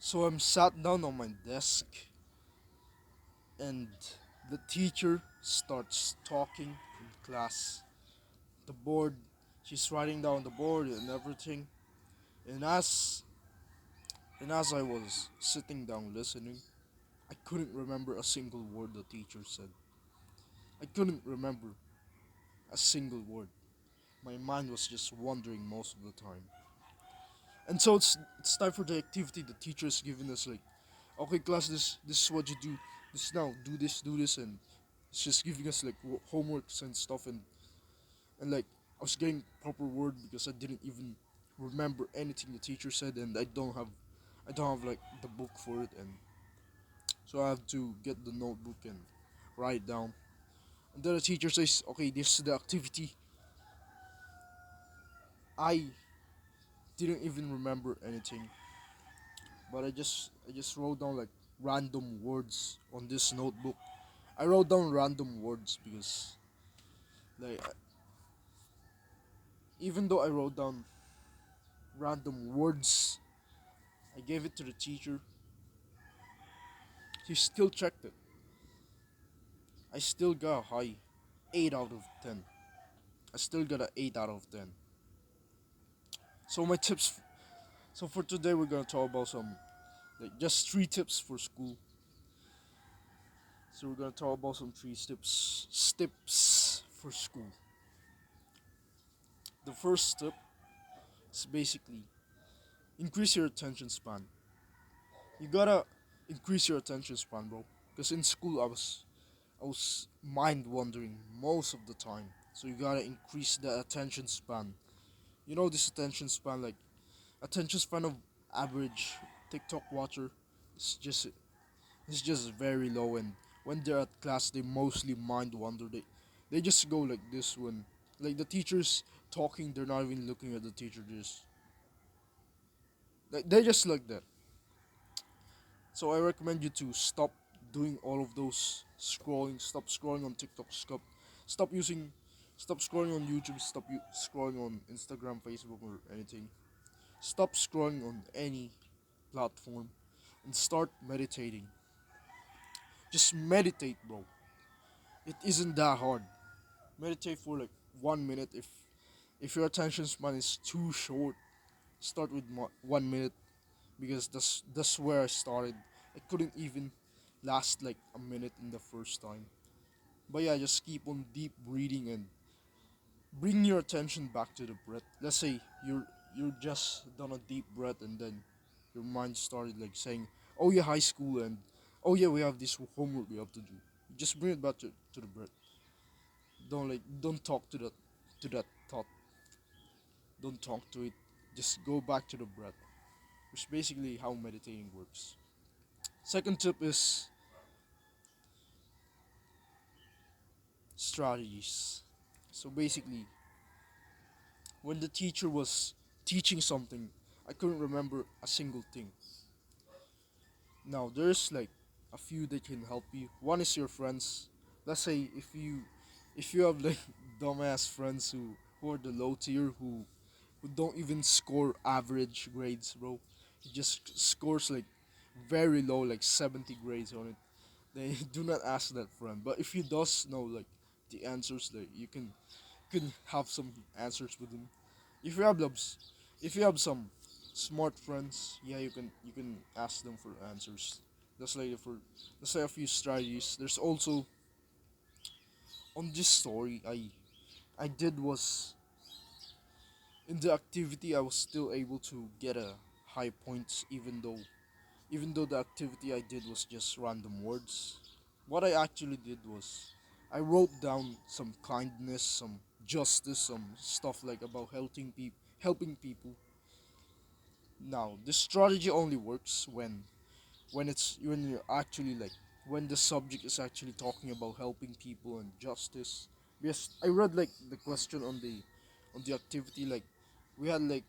So I'm sat down on my desk and the teacher starts talking in class. The board, she's writing down the board and everything. And as I was sitting down listening, I couldn't remember a single word the teacher said. I couldn't remember a single word. My mind was just wandering most of the time. And so it's time for the activity the teacher is giving us like, okay class, this is what you do. This now, do this and it's just giving us like homeworks and stuff and like I was getting proper word because I didn't even remember anything the teacher said and I don't have like the book for it, and so I have to get the notebook and write down. And then the teacher says, okay, this is the activity. I didn't even remember anything, but I just wrote down like random words on this notebook. I wrote down random words because like even though I wrote down random words, I gave it to the teacher. He still checked it. I still got a high 8 out of 10. I still got an 8 out of 10. So my tips, so for today we're gonna talk about some, like just 3 tips for school. So we're gonna talk about some 3 tips for school. The first tip is basically increase your attention span. You gotta increase your attention span, bro. Because in school I was mind wandering most of the time. So you gotta increase the attention span. You know this attention span, like attention span of average TikTok watcher is just very low, and when they're at class they mostly mind wander. They just go like this when like the teacher's talking, they're not even looking at the teacher, just like they just like that. So I recommend you to stop doing all of those scrolling, stop scrolling on TikTok, stop using stop scrolling on YouTube, scrolling on Instagram, Facebook or anything. Stop scrolling on any platform and start meditating. Just meditate, bro. It isn't that hard. Meditate for like 1 minute. If your attention span is too short, start with 1 minute because that's where I started. I couldn't even last like a minute in the first time. But yeah, just keep on deep breathing and bring your attention back to the breath. Let's say you're just done a deep breath and then your mind started like saying, "Oh yeah, high school," and "Oh yeah, we have this homework we have to do." Just bring it back to the breath. Don't talk to that thought. Don't talk to it. Just go back to the breath. Which is basically how meditating works. Second tip is strategies. So basically, when the teacher was teaching something, I couldn't remember a single thing. Now there's like a few that can help you. One is your friends. Let's say if you have like dumbass friends who are the low tier who don't even score average grades, bro. He just scores like very low, like 70 grades on it. They do not ask that friend. But if he does know like the answers, like you can have some answers with him. If you have those, if you have some smart friends, yeah, you can ask them for answers. That's like a few strategies. There's also on this story I did was in the activity I was still able to get a high points even though the activity I did was just random words. What I actually did was I wrote down some kindness, some justice, some stuff like about helping people. Now, this strategy only works when you're actually like when the subject is actually talking about helping people and justice. Because I read like the question on the activity, like we had like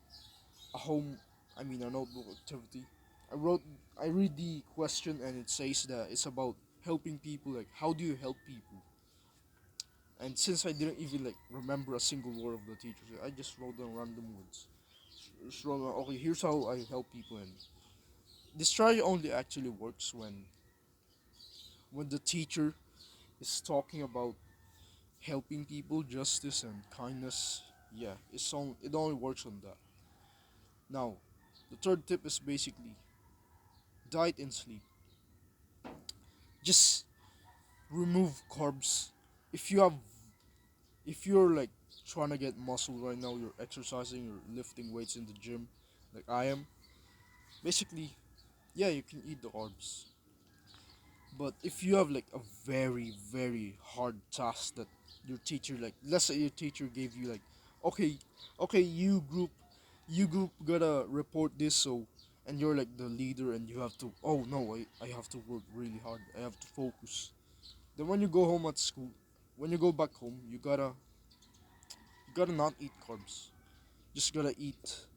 a home I mean a notebook activity. I wrote I read the question and it says that it's about helping people, like how do you help people? And since I didn't even like remember a single word of the teacher, I just wrote down random words. Just wrote down, okay, here's how I help people, and This strategy only actually works when the teacher is talking about helping people, justice, and kindness. Yeah, it only works on that. Now, the third tip is basically diet and sleep. Just remove carbs. If you have, if you're like trying to get muscle right now, you're exercising, you're lifting weights in the gym, like I am. Basically, yeah, you can eat the carbs. But if you have like a very very hard task that your teacher, like let's say your teacher gave you like, okay, okay, you group gotta report this, so, and you're like the leader and you have to, oh no, I have to work really hard, I have to focus. Then when you go home at school, when you go back home, you gotta not eat carbs. Just gotta eat.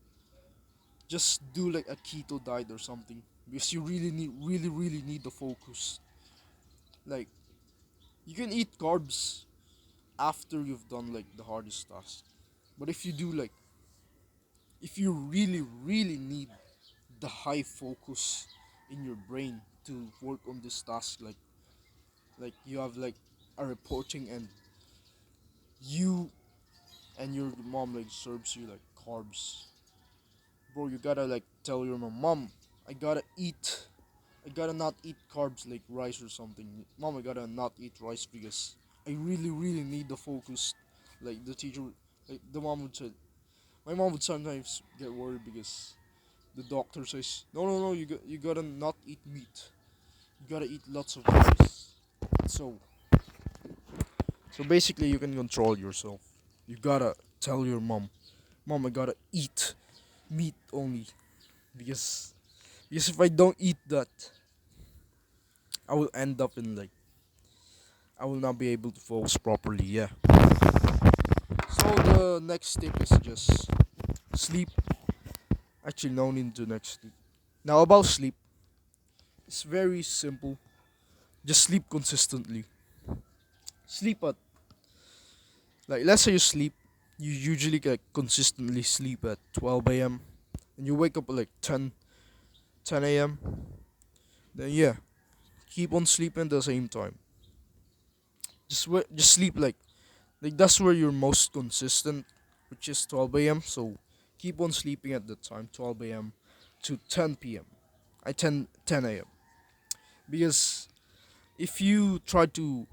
Just do like a keto diet or something because you really need the focus. Like you can eat carbs after you've done like the hardest task. But if you do like, if you really need the high focus in your brain to work on this task, like you have like a reporting and you and your mom like serves you like carbs, bro, you gotta like tell your mom, I gotta eat, I gotta not eat carbs like rice or something. Mom, I gotta not eat rice because I really need the focus. Like the teacher, like the mom would say, my mom would sometimes get worried because the doctor says, no, you gotta not eat meat. You gotta eat lots of rice. So, so basically, you can control yourself. You gotta tell your mom, I gotta eat meat only because if I don't eat that, I will end up in like, I will not be able to focus properly. Yeah. So the next tip is just sleep. Actually, no need to next sleep. Now about sleep, it's very simple. Just sleep consistently. Sleep at, like, let's say you sleep. You usually like consistently sleep at 12 a.m. and you wake up at like 10 a.m. Then yeah, keep on sleeping at the same time. Just sleep like that's where you're most consistent, which is 12 a.m. So keep on sleeping at the time 12 a.m. to 10 p.m. I 10 a.m. Because if you try to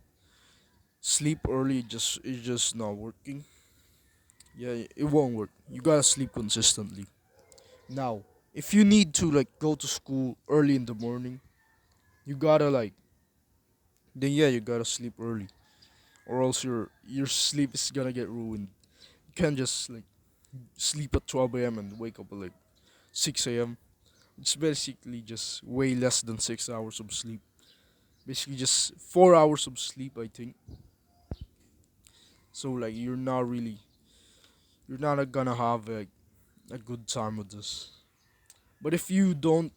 sleep early, it's just not working. Yeah, it won't work. You gotta sleep consistently. Now, if you need to like go to school early in the morning, you gotta like, then yeah, you gotta sleep early, or else your sleep is gonna get ruined. You can't just like sleep at 12 a.m. and wake up at like 6 a.m. It's basically just way less than 6 hours of sleep. Basically, just 4 hours of sleep, I think. So like, you're not gonna have a good time with this. But if you don't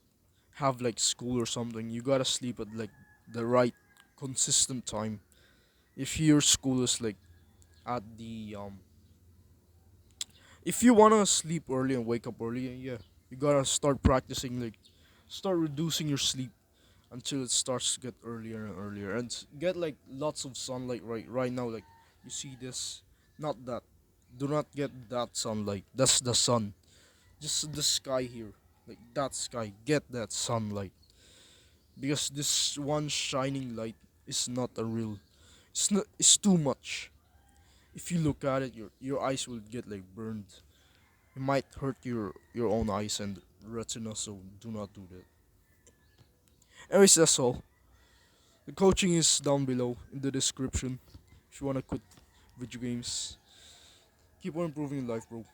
have like school or something, you gotta sleep at like the right consistent time. If your school is like at the if you wanna sleep early and wake up early, yeah, you gotta start practicing, like start reducing your sleep until it starts to get earlier and earlier, and get like lots of sunlight right now. Like you see this, not that. Do not get that sunlight. That's the sun. Just the sky here, like that sky. Get that sunlight because this one shining light is not a real. It's not. It's too much. If you look at it, your eyes will get like burned. It might hurt your own eyes and retina. So do not do that. Anyways, that's all. The coaching is down below in the description. If you wanna quit video games, keep on improving in life, bro.